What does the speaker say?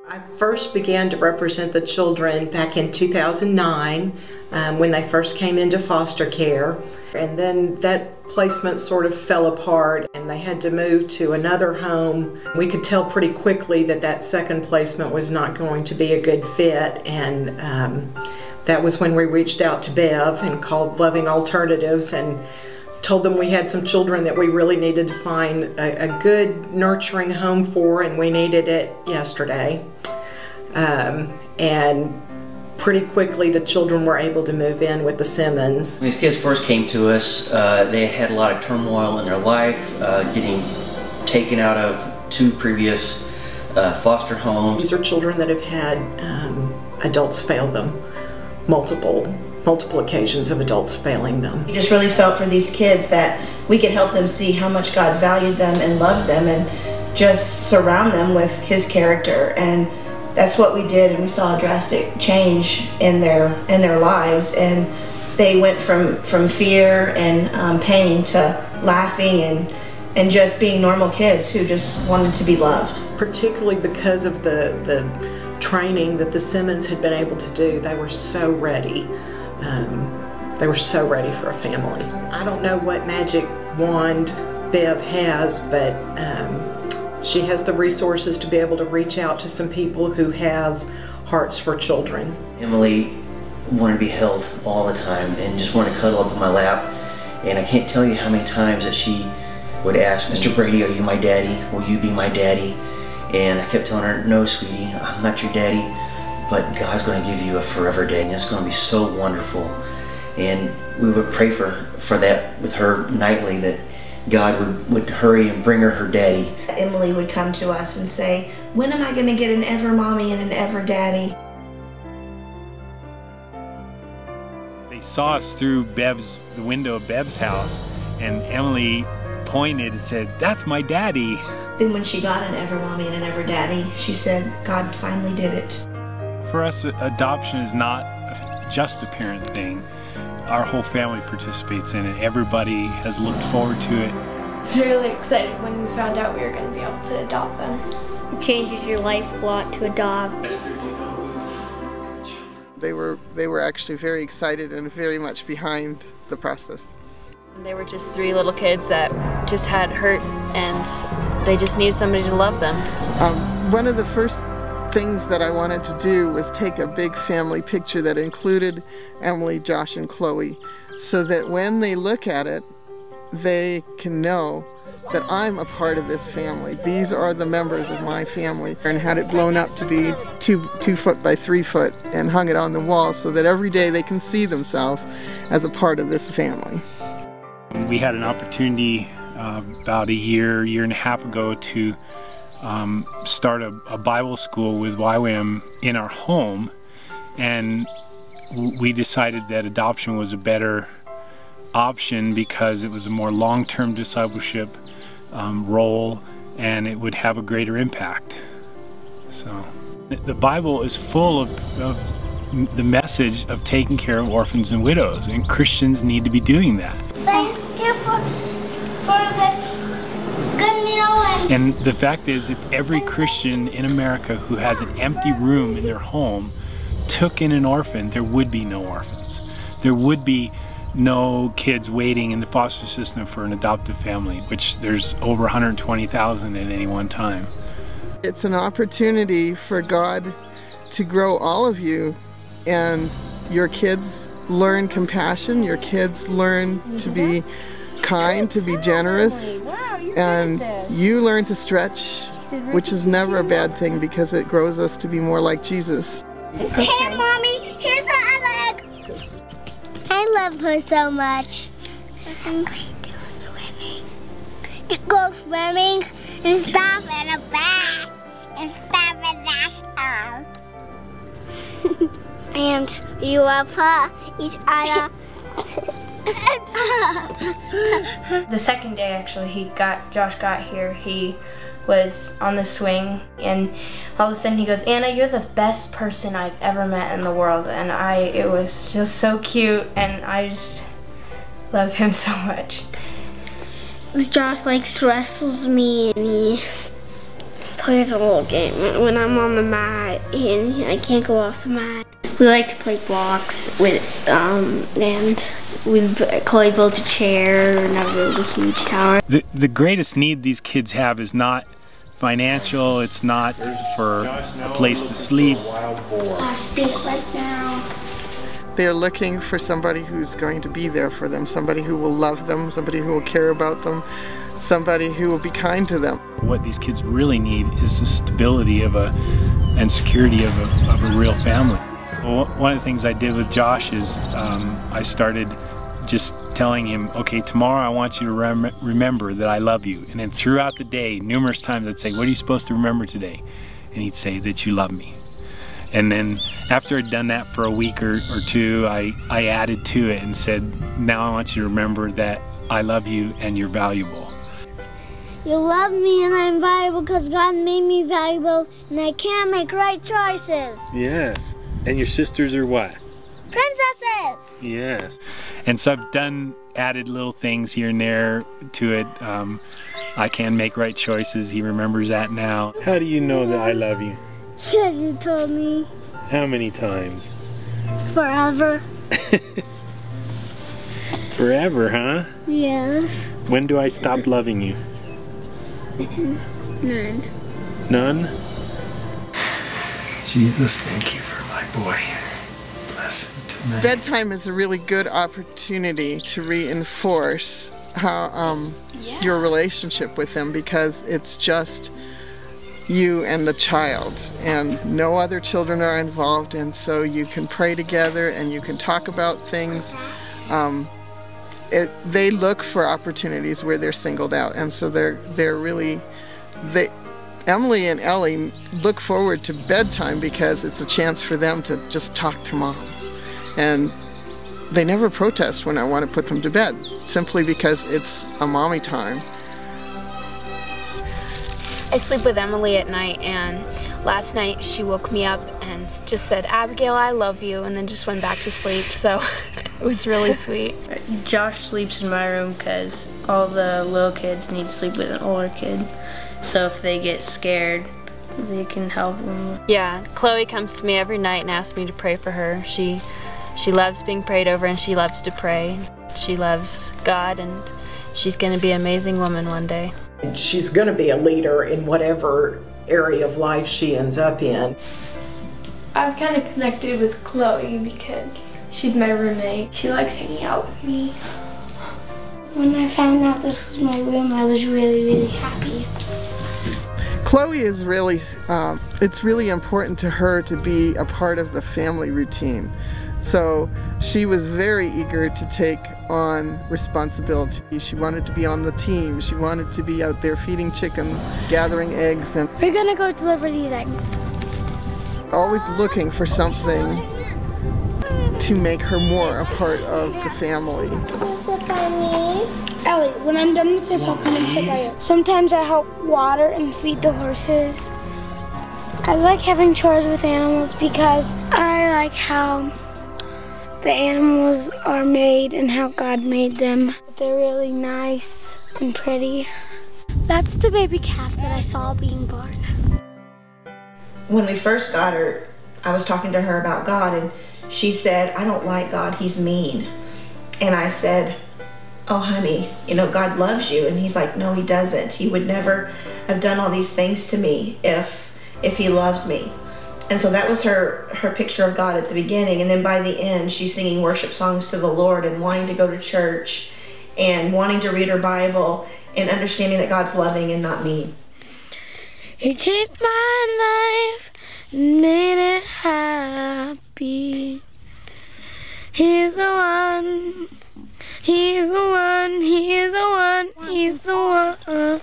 I first began to represent the children back in 2009 when they first came into foster care, and then that placement sort of fell apart and they had to move to another home. We could tell pretty quickly that that second placement was not going to be a good fit, and that was when we reached out to Bev and called Loving Alternatives and told them we had some children that we really needed to find a good nurturing home for, and we needed it yesterday. And pretty quickly the children were able to move in with the Simmons. When these kids first came to us, they had a lot of turmoil in their life, getting taken out of 2 previous foster homes. These are children that have had adults fail them, multiple occasions of adults failing them. We just really felt for these kids that we could help them see how much God valued them and loved them, and just surround them with His character. And that's what we did, and we saw a drastic change in their lives, and they went from fear and pain to laughing and just being normal kids who just wanted to be loved. Particularly because of the training that the Simmons had been able to do, they were so ready. They were so ready for a family. I don't know what magic wand Bev has, but she has the resources to be able to reach out to some people who have hearts for children. Emily wanted to be held all the time and just wanted to cuddle up in my lap. And I can't tell you how many times that she would ask, "Mr. Brady, are you my daddy? Will you be my daddy?" And I kept telling her, "No, sweetie, I'm not your daddy, but God's going to give you a forever daddy, and it's going to be so wonderful." And we would pray for that with her nightly, that God would hurry and bring her daddy. Emily would come to us and say, "When am I going to get an ever mommy and an ever daddy?" They saw us through the window of Bev's house, and Emily pointed and said, "That's my daddy." Then when she got an ever mommy and an ever daddy, she said, "God finally did it." For us, adoption is not just a parent thing. Our whole family participates in it. Everybody has looked forward to it. I was really excited when we found out we were going to be able to adopt them. It changes your life a lot to adopt. They were actually very excited and very much behind the process. They were just 3 little kids that just had hurt, and they just needed somebody to love them. One of the first things that I wanted to do was take a big family picture that included Emily, Josh, and Chloe, so that when they look at it, they can know that I'm a part of this family. These are the members of my family. And had it blown up to be 2 foot by 3 foot and hung it on the wall so that every day they can see themselves as a part of this family. We had an opportunity about a year and a half ago to start a Bible school with YWAM in our home, and we decided that adoption was a better option because it was a more long-term discipleship role, and it would have a greater impact. So the Bible is full of the message of taking care of orphans and widows, and Christians need to be doing that. Thank you for this good meal. And the fact is, if every Christian in America who has an empty room in their home took in an orphan, there would be no orphans. There would be no kids waiting in the foster system for an adoptive family, which there's over 120,000 at any one time. It's an opportunity for God to grow all of you, and your kids learn compassion, your kids learn to be kind, to be generous, and you learn to stretch, which is never a bad thing because it grows us to be more like Jesus. Hey, Mommy, here's another egg. I love her so much. I'm going to go swimming. To go swimming and stop in a bath and stop in that and you will put each other. The second day, actually, Josh got here, he was on the swing, and all of a sudden he goes, "Anna, you're the best person I've ever met in the world," and it was just so cute, and I just love him so much. Josh wrestles me, and he plays a little game when I'm on the mat and I can't go off the mat. We like to play blocks with, and Chloe built a chair and I built a huge tower. The greatest need these kids have is not financial, it's not for a place to sleep. I see it right now. They're looking for somebody who's going to be there for them, somebody who will love them, somebody who will care about them, somebody who will be kind to them. What these kids really need is the stability and security of a real family. Well, one of the things I did with Josh is I started just telling him, okay, tomorrow I want you to remember that I love you. And then throughout the day, numerous times I'd say, what are you supposed to remember today? And he'd say that you love me. And then after I'd done that for a week or two, I added to it and said, now I want you to remember that I love you and you're valuable. You love me and I'm valuable because God made me valuable and I can't make right choices. Yes. And your sisters are what? Princesses! Yes. And so I've added little things here and there to it. I can make right choices. He remembers that now. How do you know that I love you? Because you told me. How many times? Forever. Forever, huh? Yes. When do I stop loving you? None. None? Jesus, thank you for my boy. Bless him tonight. Bedtime is a really good opportunity to reinforce how your relationship with him, because it's just you and the child and no other children are involved, and so you can pray together and you can talk about things. They look for opportunities where they're singled out, and so Emily and Ellie look forward to bedtime because it's a chance for them to just talk to Mom. And they never protest when I want to put them to bed, simply because it's a mommy time. I sleep with Emily at night, and last night she woke me up and just said, Abigail, I love you, and then just went back to sleep, so it was really sweet. Josh sleeps in my room because all the little kids need to sleep with an older kid. So if they get scared, they can help them. Yeah, Chloe comes to me every night and asks me to pray for her. She loves being prayed over and she loves to pray. She loves God, and she's going to be an amazing woman one day. She's going to be a leader in whatever area of life she ends up in. I've kind of connected with Chloe because she's my roommate. She likes hanging out with me. When I found out this was my room, I was really, really happy. Chloe is really, it's really important to her to be a part of the family routine. So she was very eager to take on responsibility. She wanted to be on the team. She wanted to be out there feeding chickens, gathering eggs, and we're gonna go deliver these eggs. Always looking for something to make her more a part of the family. Sit by me. Ellie, when I'm done with this, I'll come and sit by you. Sometimes I help water and feed the horses. I like having chores with animals because I like how the animals are made and how God made them. They're really nice and pretty. That's the baby calf that I saw being born. When we first got her, I was talking to her about God, and she said, I don't like God, he's mean. And I said, oh honey, you know, God loves you. And he's like, no, he doesn't. He would never have done all these things to me if he loved me. And so that was her picture of God at the beginning. And then by the end, she's singing worship songs to the Lord and wanting to go to church and wanting to read her Bible and understanding that God's loving and not mean. He took my life and made it happy. He's the one, he's the one, he's the one, he's the one.